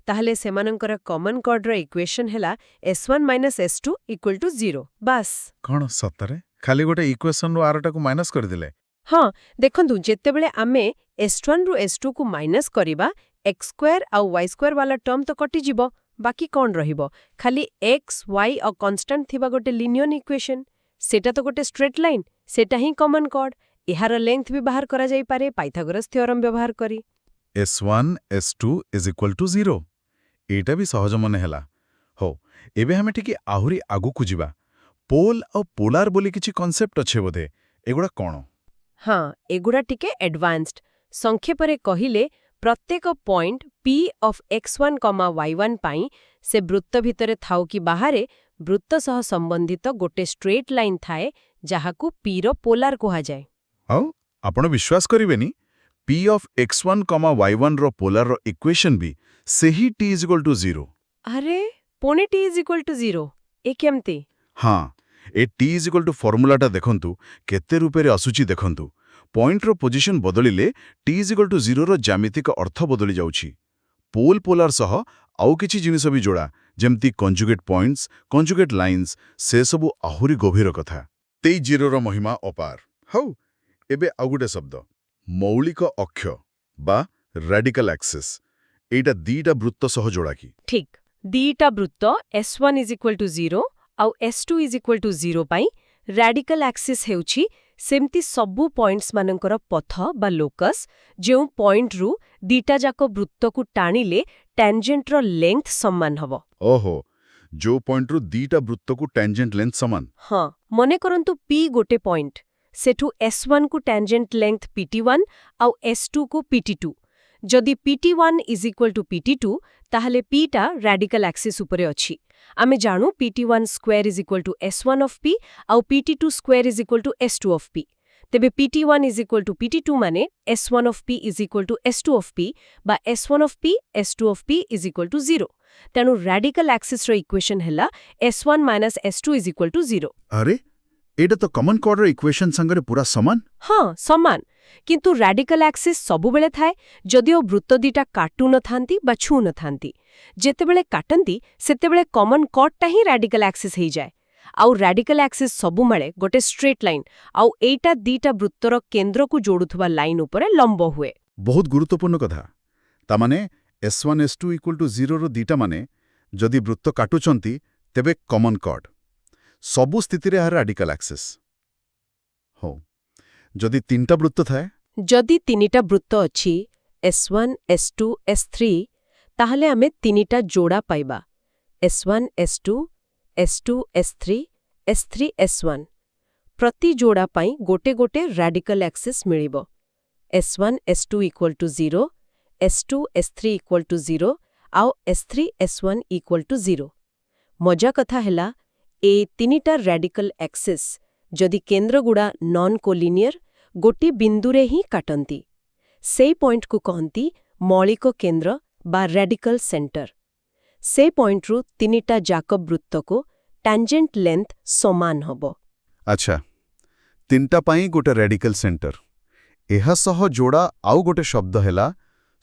ତାହେଲେ ସେମାନଙ୍କର କମନ୍ କର୍ଡର ଇକ୍ୱେସନ୍ ହେଲା S1 - S2 ଇକ୍ୱାଲ୍ ଟୁ 0 ବାସ୍ କ'ଣ ସତରେ ଖାଲି ଗୋଟେ ଇକ୍ୱେସନରୁ ଆରଟାକୁ ମାଇନସ୍ କରିଦେଲେ? ହଁ ଦେଖନ୍ତୁ ଯେତେବେଳେ ଆମେ S1 ରୁ S2କୁ ମାଇନସ୍ କରିବା x² ଆଉ y² ବାଲା ଟର୍ମ ତ କଟିଯିବ ବାକି କ'ଣ ରହିବ ଖାଲି x, y ଆଉ କନଷ୍ଟାଣ୍ଟ ଥିବା ଗୋଟେ ଲିନିୟର ଇକ୍ୱେସନ୍ ସେଟା ତ ଗୋଟେ ଷ୍ଟ୍ରେଟ୍ ଲାଇନ୍ ସେଟା ହିଁ କମନ୍ କର୍ଡ ଏହାର ଲେନ୍ଥ ବି ବାହାର କରାଯାଇପାରେ ପାଇଥାଗୋରାସ୍ ଥିଓରମ୍ ବ୍ୟବହାର କରି S1, S2 is equal to 0. ଏଇଟା ବି ସହଜ ମନେ ହେଲା। ହଉ ଏବେ ଆମେ ଟିକେ ଆହୁରି ଆଗକୁ ଯିବା। ପୋଲ୍ ଆଉ ପୋଲାର ବୋଲି କିଛି କନସେପ୍ଟ ଅଛି ବୋଧେ ଏଗୁଡ଼ା କ'ଣ? ହଁ ଏଗୁଡ଼ା ଟିକେ ଆଡଭାନ୍ସଡ୍ ସଂକ୍ଷେପରେ କହିଲେ ପ୍ରତ୍ୟେକ point P of x1, y1 ପାଇଁ ସେ ବୃତ୍ତ ଭିତରେ ଥାଉ କି ବାହାରେ ବୃତ୍ତ ସହ ସମ୍ବନ୍ଧିତ ଗୋଟେ ଷ୍ଟ୍ରେଟ୍ ଲାଇନ୍ ଥାଏ ଯାହାକୁ Pର ପୋଲାର କୁହାଯାଏ ଆଉ ଆପଣ ବିଶ୍ୱାସ କରିବେନି p of x1, y1 ର ପୋଲାରର ଇକ୍ୱେସନ୍ ବି ସେହି t is equal to 0। ଆରେ ପୁଣି t is equal to 0 ଏ କେମିତି ହଁ ଏ t is equal to ଫର୍ମୁଲାଟା ଦେଖନ୍ତୁ କେତେ ରୂପରେ ଆସୁଛି ଦେଖନ୍ତୁ ପଏଣ୍ଟର ପୋଜିସନ୍ ବଦଳିଲେ t is equal to 0ର ଜ୍ୟାମିତିକ ଅର୍ଥ ବଦଳି ଯାଉଛି ପୋଲ୍ ପୋଲାର ସହ ଆଉ କିଛି ଜିନିଷ ବି ଯୋଡ଼ା ଯେମିତି କଞ୍ଜୁଗେଟ୍ ପଏଣ୍ଟସ୍ କଞ୍ଜୁଗେଟ୍ ଲାଇନ୍ସ ସେସବୁ ଆହୁରି ଗଭୀର କଥା ତେଇ 0ର ମହିମା ଅପାର ହଉ ଏବେ ଆଉ ଗୋଟେ ଶବ୍ଦ ମୌଳିକ ଅକ୍ଷ ବା ରାଡିକାଲ ଆକ୍ସିସ୍ ଏଇଟା ଦିଟା ବୃତ୍ତ ସହ ଯୋଡ଼ା କି ଠିକ୍ ଦିଟା ବୃତ୍ତ S1 is equal to 0 ଆଉ S2 is equal to 0 ପାଇଁ ରାଡିକାଲ ଆକ୍ସିସ୍ ହେଉଛି ସେମିତି ସବୁ ପଏଣ୍ଟସ୍ମାନଙ୍କର ପଥ ବା ଲୋକସ୍ ଯେଉଁ ପଏଣ୍ଟରୁ ଦିଟା ଯାକ ବୃତ୍ତକୁ ଟାଣିଲେ ଟ୍ୟାଞ୍ଜେଣ୍ଟର ଲେନ୍ଥ ସମାନ ହେବ ଓହୋ ଯୋଉ ପଏଣ୍ଟରୁ ଦିଟା ବୃତ୍ତକୁ ଟ୍ୟାଞ୍ଜେଣ୍ଟ ଲେନ୍ଥ ସମାନ ହଁ ମନେ କରନ୍ତୁ P ଗୋଟେ ପଏଣ୍ଟ ସେଠୁ S1କୁ ଟ୍ୟାଞ୍ଜେଣ୍ଟ ଲେନ୍ଥ PT1 ଆଉ S2କୁ PT2 ଯଦି PT1 is equal to PT2 ତାହେଲେ Pଟା ରାଡିକାଲ ଆକ୍ସିସ୍ ଉପରେ ଅଛି ଆମେ ଜାଣୁ PT1 square is equal to S1 of P ଆଉ PT2 square is equal to S2 of P ତେବେ PT1 is equal to PT2 ମାନେ S1 of P is equal to S2 of P ବା S1 of P S2 of P is equal to 0 ତେଣୁ ରାଡିକାଲ ଆକ୍ସିସ୍ର equation ହେଲା S1 - S2 is equal to 0 ଆରେ ଏଇଟା ତ common କର୍ଡର equation ସାଙ୍ଗରେ ପୁରା ସମାନ ହଁ ସମାନ କିନ୍ତୁ ରାଡିକାଲ ଆକ୍ସିସ୍ ସବୁବେଳେ ଥାଏ ଯଦିଓ ବୃତ୍ତ ଦିଟା କାଟୁ ନଥାନ୍ତି ବା ଛୁଁ ନଥାନ୍ତି ଯେତେବେଳେ କାଟନ୍ତି ସେତେବେଳେ କମନ୍ କର୍ଡଟା ହିଁ ରାଡିକାଲ ଆକ୍ସିସ୍ ହେଇଯାଏ ଆଉ ରାଡିକାଲ ଆକ୍ସିସ୍ ସବୁବେଳେ ଗୋଟେ ଷ୍ଟ୍ରେଟ୍ ଲାଇନ୍ ଆଉ ଏଇଟା ଦିଟା ବୃତ୍ତର କେନ୍ଦ୍ରକୁ ଯୋଡୁଥିବା ଲାଇନ୍ ଉପରେ ଲମ୍ବ ହୁଏ ବହୁତ ଗୁରୁତ୍ୱପୂର୍ଣ୍ଣ କଥା ତାମାନେ S1 S2 equal to 0ର ଦିଟା ମାନେ ଯଦି ବୃତ୍ତ କାଟୁଛନ୍ତି ତେବେ କମନ୍ କର୍ଡ ସବୁ ସ୍ଥିତିରେ ଏହା ରାଡିକାଲ ଆକ୍ସିସ୍ ହଉ ଯଦି ତିନିଟା ବୃତ୍ତ ଥାଏ ଯଦି ତିନିଟା ବୃତ୍ତ ଅଛି S1 S2 S3 ତାହେଲେ ଆମେ ତିନିଟା ଯୋଡ଼ା ପାଇବା S1 S2 S2 S3 S3 S1 ପ୍ରତି ଯୋଡ଼ା ପାଇଁ ଗୋଟେ ଗୋଟେ ରାଡିକାଲ ଆକ୍ସିସ୍ ମିଳିବ S1 S2 equal to 0 S2 S3 equal to 0 ଆଉ S3 S1 equal to 0 ମଜା କଥା ହେଲା ଏ ତିନିଟା ରାଡିକାଲ ଆକ୍ସିସ୍ ଯଦି କେନ୍ଦ୍ରଗୁଡ଼ା ନନ୍ କୋଲିନିୟର ଗୋଟି ବିନ୍ଦୁରେ ହିଁ କାଟନ୍ତି ସେଇ ପଏଣ୍ଟକୁ କହନ୍ତି ମୌଳିକ କେନ୍ଦ୍ର ବା ରାଡିକାଲ ସେଣ୍ଟର ସେ ପଏଣ୍ଟରୁ ତିନିଟା ଯାକ ବୃତ୍ତକୁ ଟ୍ୟାଞ୍ଜେଣ୍ଟ ଲେନ୍ଥ ସମାନ ହେବ ଆଚ୍ଛା ତିନିଟା ପାଇଁ ଗୋଟେ ରାଡିକାଲ ସେଣ୍ଟର ଏହା ସହ ଯୋଡ଼ା ଆଉ ଗୋଟେ ଶବ୍ଦ ହେଲା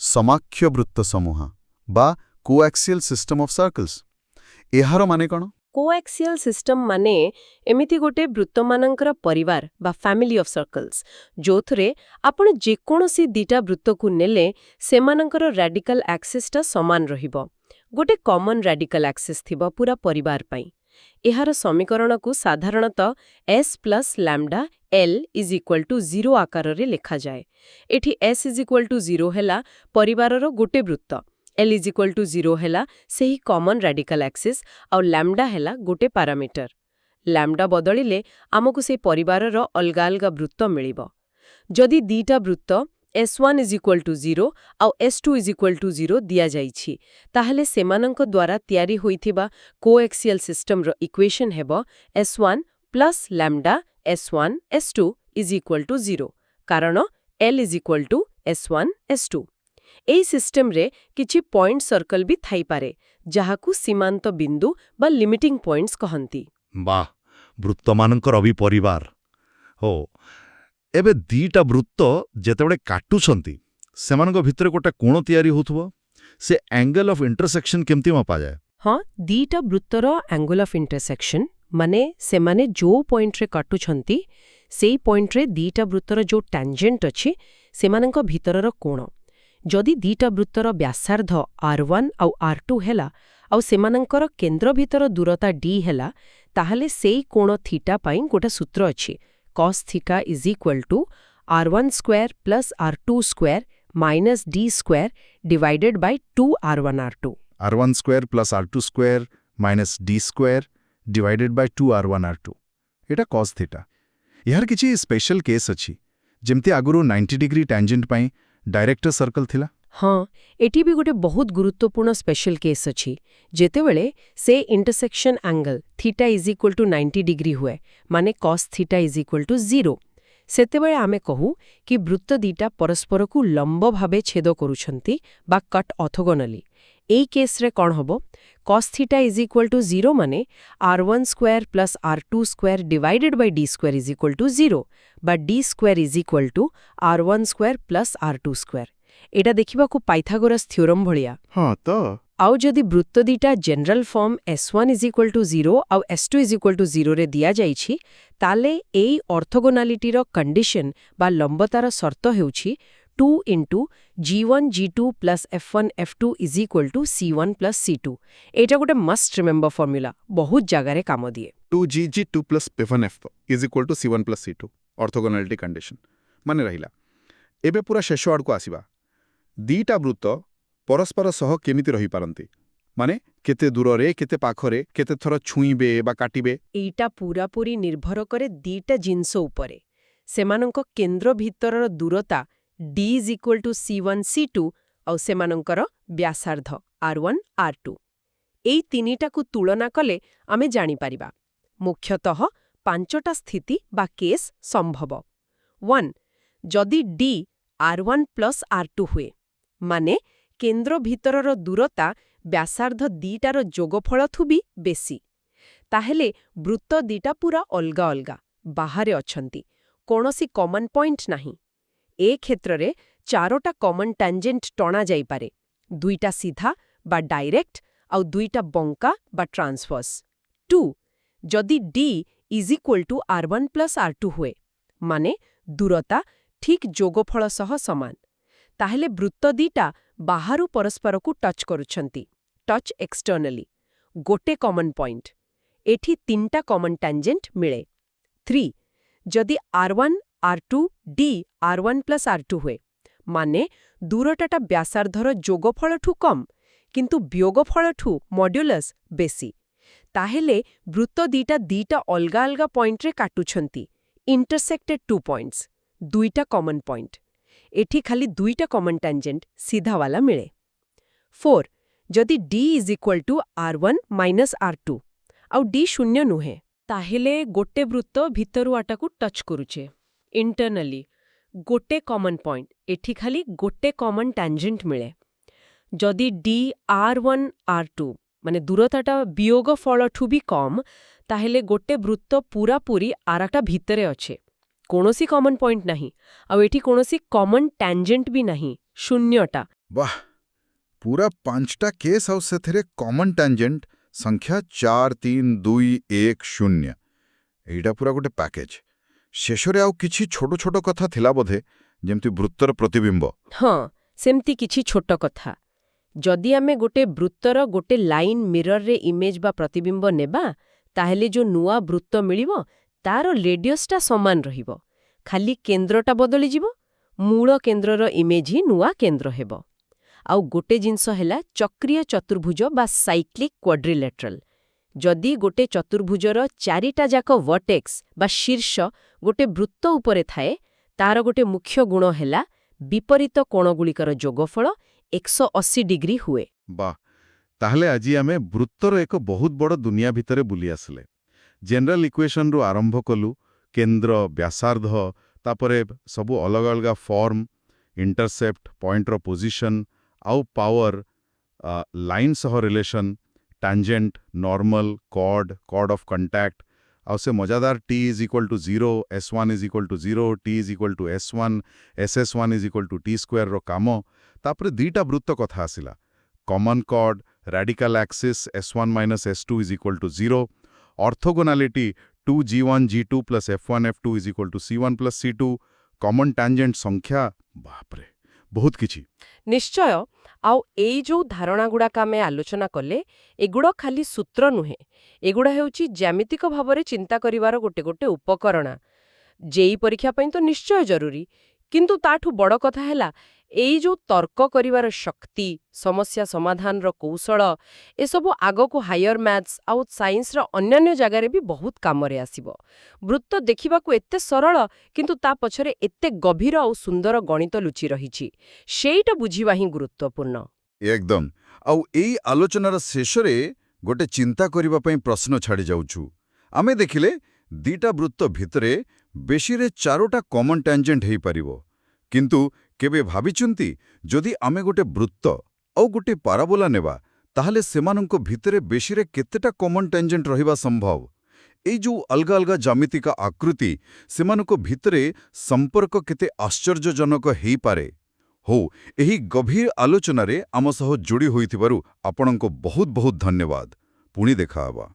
ସମାକ୍ଷ ବୃତ୍ତ ସମୂହ ବା କୋଆକ୍ସିଆଲ ସିଷ୍ଟମ ଅଫ୍ ସର୍କଲ୍ସ ଏହାର ମାନେ କ'ଣ କୋଆକ୍ସିଆଲ ସିଷ୍ଟମ ମାନେ ଏମିତି ଗୋଟେ ବୃତ୍ତମାନଙ୍କର ପରିବାର ବା ଫ୍ୟାମିଲି ଅଫ୍ ସର୍କଲ୍ସ ଯୋଉଥିରେ ଆପଣ ଯେକୌଣସି ଦିଟା ବୃତ୍ତକୁ ନେଲେ ସେମାନଙ୍କର ରାଡିକାଲ ଆକ୍ସିସ୍ଟା ସମାନ ରହିବ ଗୋଟେ କମନ୍ ରାଡିକାଲ ଆକ୍ସିସ୍ ଥିବ ପୁରା ପରିବାର ପାଇଁ ଏହାର ସମୀକରଣକୁ ସାଧାରଣତଃ S plus lambda L is equal to 0 ଆକାରରେ ଲେଖାଯାଏ। ଏଠି S ଇଜ୍ ଇକ୍ୱାଲ୍ ଟୁ 0 ହେଲା ପରିବାରର ଗୋଟେ ବୃତ୍ତ, L ଇଜ୍ ଇକ୍ୱାଲ୍ ଟୁ 0 ହେଲା ସେହି କମନ୍ ରାଡିକାଲ୍ ଆକ୍ସିସ୍, ଆଉ ଲ୍ୟାମ୍ଡା ହେଲା ଗୋଟେ ପାରାମିଟର। ଲ୍ୟାମ୍ଡା ବଦଳିଲେ ଆମକୁ ସେ ପରିବାରର ଅଲଗା ଅଲଗା ବୃତ୍ତ ମିଳିବ। ଯଦି ଦିଟା ବୃତ୍ତ S1 ଇଜ୍ ଇକ୍ୱାଲ୍ ଟୁ 0 ଆଉ S2 ଇଜ୍ ଇକ୍ୱାଲ୍ ଟୁ 0 ଦିଆଯାଇଛି, ତାହେଲେ ସେମାନଙ୍କ ଦ୍ୱାରା ତିଆରି ହୋଇଥିବା କୋଏକ୍ସିଆଲ୍ ସିଷ୍ଟମର ଇକ୍ୱେସନ୍ ହେବ S1 plus lambda S1 S2 is equal to 0, କାରଣ L is equal to S1 S2। ଏହି ସିଷ୍ଟମରେ କିଛି ପଏଣ୍ଟ ସର୍କଲ ବି ଥାଇପାରେ, ଯାହାକୁ ସୀମାନ୍ତ ବିନ୍ଦୁ ବା ଲିମିଟିଂ ପଏଣ୍ଟସ୍ କହନ୍ତି। ବାଃ, ବୃତ୍ତମାନଙ୍କର ଅବିପରିବାର। ହୋ, ଏବେ ଦିଟା ବୃତ୍ତ ଯେତେବେଳେ କାଟୁଛନ୍ତି ସେମାନଙ୍କ ଭିତରେ ଗୋଟେ କୋଣ ତିଆରି ହେଉଥିବ, ସେ ଆଙ୍ଗେଲ ଅଫ୍ ଇଣ୍ଟରସେକ୍ସନ୍ କେମିତି ମପାଯାଏ? ହଁ, ଦିଟା ବୃତ୍ତର ଆଙ୍ଗଲ ଅଫ୍ ଇଣ୍ଟରସେକ୍ସନ୍ ମାନେ ସେମାନେ ଯୋଉ ପଏଣ୍ଟରେ କାଟୁଛନ୍ତି ସେଇ ପଏଣ୍ଟରେ ଦିଟା ବୃତ୍ତର ଯୋଉ ଟାଞ୍ଜେଣ୍ଟ ଅଛି ସେମାନଙ୍କ ଭିତରର କୋଣ। ଯଦି ଦିଟା ବୃତ୍ତର ବ୍ୟାସାର୍ଦ୍ଧ R1 ଆଉ R2 ହେଲା ଆଉ ସେମାନଙ୍କର କେନ୍ଦ୍ର ଭିତର ଦୂରତା D ହେଲା, ତାହେଲେ ସେଇ କୋଣ ଥୀଟା ପାଇଁ ଗୋଟେ ସୂତ୍ର ଅଛି, cos θ is equal to R1 square plus R2 square minus D square divided by 2R1 R2। R1 square plus R2 square minus D square divided by 2R1 R2। ଏଇଟା cos θ। ଏହାର କିଛି ସ୍ପେଶାଲ କେସ୍ ଅଛି, ଯେମିତି ଆଗରୁ 90 degree ଟାଞ୍ଜେଣ୍ଟ ପାଇଁ director circle ଥିଲା। ହଁ, ଏଠି ବି ଗୋଟେ ବହୁତ ଗୁରୁତ୍ୱପୂର୍ଣ୍ଣ ସ୍ପେଶାଲ କେସ୍ ଅଛି। ଯେତେବେଳେ ସେ intersection angle θ is equal to 90 degree ହୁଏ, ମାନେ cos θ ଇଜ୍ ଇକ୍ୱାଲ୍ ଟୁ 0, ସେତେବେଳେ ଆମେ କହୁ କି ବୃତ୍ତ ଦିଟା ପରସ୍ପରକୁ ଲମ୍ବ ଭାବେ ଛେଦ କରୁଛନ୍ତି ବା କଟ୍ ଅର୍ଥୋଗୋନାଲି। এই କେସ୍ରେ କ'ଣ ହେବ? cos θ ଇଜ୍ ଇକ୍ୱାଲ୍ ଟୁ 0 ମାନେ R1 square plus R2 square divided Bai D square is equal to 0 ବା D square is equal to R1 square plus R2 square. ଏଇଟା ଦେଖିବାକୁ ପାଇଥାଗୋରାସ୍ ଥିଓରମ୍ ଭଳିଆ। ହଁ ତ ଆଉ ଯଦି ବୃତ୍ତ ଦିଟା general form S1 is equal to 0 ଆଉ S2 ଇଜ୍ ଇକ୍ୱାଲ୍ ଟୁ 0ରେ ଦିଆଯାଇଛି, ତାହେଲେ ଏଇ ଅର୍ଥୋଗୋନାଲିଟିର କଣ୍ଡିସନ୍ ବା ଲମ୍ବତାର ସର୍ତ୍ତ ହେଉଛି 2 into G1 G2 plus F1 F2 is equal to C1 plus C2। ଏଇଟା ଗୋଟେ ମଷ୍ଟ ରିମେମ୍ବର ଫର୍ମୁଲା, ବହୁତ ଜାଗାରେ କାମ ଦିଏ। 2GG2 plus F1 F2 is equal to C1 plus C2 ଅର୍ଥୋଗୋନାଲିଟି condition ମାନେ ରହିଲା। ଏବେ ପୁରା ଶେଷ ଆଡ଼କୁ ଆସିବା। ଦିଟା ବୃତ୍ତ ପରସ୍ପର ସହ କେମିତି ରହିପାରନ୍ତି, ମାନେ କେତେ ଦୂରରେ, କେତେ ପାଖରେ, କେତେ ଥର ଛୁଇଁବେ ବା କାଟିବେ? ଏଇଟା ପୁରାପୁରି ନିର୍ଭର କରେ ଦିଟା ଜିନିଷ ଉପରେ। ସେମାନଙ୍କ କେନ୍ଦ୍ର ଭିତରର ଦୂରତା D is equal to C1 C2 ଆଉ ସେମାନଙ୍କର ବ୍ୟାସାର୍ଦ୍ଧ R1 R2। ଏଇ ତିନିଟାକୁ ତୁଳନା କଲେ ଆମେ ଜାଣିପାରିବା। ମୁଖ୍ୟତଃ 5ଟା ସ୍ଥିତି ବା କେସ୍ ସମ୍ଭବ। 1. ଯଦି D R1 ପ୍ଲସ୍ R2 ହୁଏ, ମାନେ କେନ୍ଦ୍ର ଭିତରର ଦୂରତା ବ୍ୟାସାର୍ଦ୍ଧ ଦିଟାର ଯୋଗଫଳଠୁ ବି ବେଶୀ, ତାହେଲେ ବୃତ୍ତ ଦିଟା ପୁରା ଅଲଗା ଅଲଗା ବାହାରେ ଅଛନ୍ତି, କୌଣସି କମନ୍ ପଏଣ୍ଟ ନାହିଁ। ଏ କ୍ଷେତ୍ରରେ 4ଟା କମନ୍ ଟାଞ୍ଜେଣ୍ଟ ଟଣା ଯାଇପାରେ, 2ଟା ସିଧା ବା ଡାଇରେକ୍ଟ ଆଉ 2ଟା ବଙ୍କା ବା ଟ୍ରାନ୍ସଭର୍ସ। 2. ଯଦି D is equal to R1 plus R2 ହୁଏ, ମାନେ ଦୂରତା ଠିକ୍ ଯୋଗଫଳ ସହ ସମାନ, ତାହେଲେ ବୃତ୍ତ ଦିଟା ବାହାରୁ ପରସ୍ପରକୁ ଟଚ୍ କରୁଛନ୍ତି, ଟଚ୍ ଏକ୍ସଟର୍ନାଲି, ଗୋଟେ କମନ୍ ପଏଣ୍ଟ। ଏଠି 3ଟା କମନ୍ ଟାଞ୍ଜେଣ୍ଟ ମିଳେ। 3. ଯଦି R1 R2 D R1 plus R2 ହୁଏ, ମାନେ ଦୂରତାଟା ବ୍ୟାସାର୍ଦ୍ଧର ଯୋଗଫଳଠୁ କମ୍ କିନ୍ତୁ ବିୟୋଗଫଳଠୁ ମଡ୍ୟୁଲସ୍ ବେଶୀ, ତାହେଲେ ବୃତ୍ତ ଦିଟା ଅଲଗା ଅଲଗା ପଏଣ୍ଟରେ କାଟୁଛନ୍ତି, ଇଣ୍ଟରସେକ୍ଟେଡ୍ 2 ପଏଣ୍ଟସ୍, 2ଟା କମନ୍ ପଏଣ୍ଟ। ଏଠି ଖାଲି 2ଟା କମନ୍ ଟାଞ୍ଜେଣ୍ଟ ସିଧାବାଲା ମିଳେ। 4. ଯଦି D is equal to R1 minus R2 ଆଉ D ଶୂନ୍ୟ ନୁହେଁ, ତାହେଲେ ଗୋଟେ ବୃତ୍ତ ଭିତରୁ ଆଟାକୁ ଟଚ୍ କରୁଛେ ଇଣ୍ଟରନାଲି, ଗୋଟେ କମନ୍ ପଏଣ୍ଟ, ଏଠି ଖାଲି ଗୋଟେ କମନ୍ ଟାଞ୍ଜେଣ୍ଟ ମିଳେ। ଯଦି D R1 R2 ମାନେ ଦୂରତାଟା ବିୟୋଗ ଫଳଠୁ ବି କମ୍, ତାହେଲେ ଗୋଟେ ବୃତ୍ତ ପୁରାପୁରି ଆରଟା ଭିତରେ ଅଛେ, କୌଣସି କମନ୍ ପଏଣ୍ଟ ନାହିଁ, ଆଉ ଏଠି କୌଣସି କମନ୍ ଟାଞ୍ଜେଣ୍ଟ ବି ନାହିଁ, ଶୂନ୍ୟଟା। ବାଃ, ପୁରା 5ଟା କେସ୍ ଆଉ ସେଥିରେ କମନ୍ ଟାଞ୍ଜେଣ୍ଟ ସଂଖ୍ୟା 4 3 2 1 0। ଏଇଟା ପୁରା ଗୋଟେ ପ୍ୟାକେଜ। ଶେଷରେ ଆଉ କିଛି ଛୋଟ ଛୋଟ କଥା ଥିଲା ବୋଧେ, ଯେମିତି ବୃତ୍ତର ପ୍ରତିବିମ୍ବ। ହଁ, ସେମିତି କିଛି ଛୋଟ କଥା। ଯଦି ଆମେ ଗୋଟେ ବୃତ୍ତର ଗୋଟେ ଲାଇନ୍ ମିରରରେ ଇମେଜ୍ ବା ପ୍ରତିବିମ୍ବ ନେବା, ତାହେଲେ ଯୋଉ ନୂଆ ବୃତ୍ତ ମିଳିବ ତାର ରେଡିୟସଟା ସମାନ ରହିବ, ଖାଲି କେନ୍ଦ୍ରଟା ବଦଳିଯିବ, ମୂଳ କେନ୍ଦ୍ରର ଇମେଜ୍ ହିଁ ନୂଆ କେନ୍ଦ୍ର ହେବ। ଆଉ ଗୋଟେ ଜିନିଷ ହେଲା ଚକ୍ରୀୟ ଚତୁର୍ଭୁଜ ବା ସାଇକ୍ଲିକ୍ କ୍ୱାଡ୍ରିଲେଟରାଲ। ଯଦି ଗୋଟେ ଚତୁର୍ଭୁଜର 4ଟା ଯାକ ଭର୍ଟେକ୍ସ ବା ଶୀର୍ଷ ଗୋଟେ ବୃତ୍ତ ଉପରେ ଥାଏ, ତାର ଗୋଟେ ମୁଖ୍ୟ ଗୁଣ ହେଲା ବିପରୀତ କୋଣଗୁଡ଼ିକର ଯୋଗଫଳ 180 ଡିଗ୍ରୀ ହୁଏ। ବାଃ, ତାହେଲେ ଆଜି ଆମେ ବୃତ୍ତର ଏକ ବହୁତ ବଡ଼ ଦୁନିଆ ଭିତରେ ବୁଲି ଆସିଲେ। ଜେନେରାଲ ଇକ୍ୱେସନରୁ ଆରମ୍ଭ କଲୁ, କେନ୍ଦ୍ର, ବ୍ୟାସାର୍ଦ୍ଧ, ତାପରେ ସବୁ ଅଲଗା ଅଲଗା ଫର୍ମ, ଇଣ୍ଟରସେପ୍ଟ, ପଏଣ୍ଟର ପୋଜିସନ୍, ଆଉ ପାୱାର, ଲାଇନ୍ ସହ relation, tangent, normal, chord, chord of contact, ଆଉ ସେ ମଜାଦାର t is equal to 0, s1 is equal to 0, t is equal to s1, ss1 is equal to t ସ୍କୋୟାରର କାମ। ତାପରେ ଦିଟା ବୃତ୍ତ କଥା ଆସିଲା, common chord, radical axis s1 minus s2 is equal to 0, orthogonality 2g1 g2 plus f1 f2 is equal to c1 plus c2, common ଟାଞ୍ଜେଣ୍ଟ ସଂଖ୍ୟା, ବାପରେ ବହୁତ କିଛି। ନିଶ୍ଚୟ। ଆଉ ଏଇ ଯୋଉ ଧାରଣାଗୁଡାକ ଆମେ ଆଲୋଚନା କଲେ, ଏଗୁଡ଼ା ଖାଲି ସୂତ୍ର ନୁହେଁ, ଏଗୁଡ଼ା ହେଉଛି ଜ୍ୟାମିତିକ ଭାବରେ ଚିନ୍ତା କରିବାର ଗୋଟେ ଗୋଟେ ଉପକରଣ। ଜେଇ ପରୀକ୍ଷା ପାଇଁ ତ ନିଶ୍ଚୟ ଜରୁରୀ, କିନ୍ତୁ ତାଠୁ ବଡ଼ କଥା ହେଲା ଏଇ ଯୋଉ ତର୍କ କରିବାର ଶକ୍ତି, ସମସ୍ୟା ସମାଧାନର କୌଶଳ, ଏସବୁ ଆଗକୁ ହାୟର ମ୍ୟାଥ୍ସ ଆଉ ସାଇନ୍ସର ଅନ୍ୟାନ୍ୟ ଜାଗାରେ ବି ବହୁତ କାମରେ ଆସିବ। ବୃତ୍ତ ଦେଖିବାକୁ ଏତେ ସରଳ, କିନ୍ତୁ ତା ପଛରେ ଏତେ ଗଭୀର ଆଉ ସୁନ୍ଦର ଗଣିତ ଲୁଚି ରହିଛି, ସେଇଟା ବୁଝିବା ହିଁ ଗୁରୁତ୍ୱପୂର୍ଣ୍ଣ। ଏକଦମ। ଆଉ ଏଇ ଆଲୋଚନାର ଶେଷରେ ଗୋଟେ ଚିନ୍ତା କରିବା ପାଇଁ ପ୍ରଶ୍ନ ଛାଡ଼ି ଯାଉଛୁ। ଆମେ ଦେଖିଲେ ଦିଟା ବୃତ୍ତ ଭିତରେ ବେଶୀରେ 4ଟା କମନ୍ ଟାଞ୍ଜେଣ୍ଟ ହେଇପାରିବ, କିନ୍ତୁ କେବେ ଭାବିଛନ୍ତି ଯଦି ଆମେ ଗୋଟେ ବୃତ୍ତ ଆଉ ଗୋଟେ ପାରାବୋଲା ନେବା, ତାହେଲେ ସେମାନଙ୍କ ଭିତରେ ବେଶୀରେ କେତେଟା କମନ୍ ଟାଞ୍ଜେଣ୍ଟ ରହିବା ସମ୍ଭବ? ଏଇ ଯୋଉ ଅଲଗା ଅଲଗା ଜ୍ୟାମିତିକ ଆକୃତି, ସେମାନଙ୍କ ଭିତରେ ସମ୍ପର୍କ କେତେ ଆଶ୍ଚର୍ଯ୍ୟଜନକ ହେଇପାରେ? ହଉ, ଏହି ଗଭୀର ଆଲୋଚନାରେ ଆମ ସହ ଯୋଡ଼ି ହୋଇଥିବାରୁ ଆପଣଙ୍କୁ ବହୁତ ବହୁତ ଧନ୍ୟବାଦ। ପୁଣି ଦେଖାହେବା।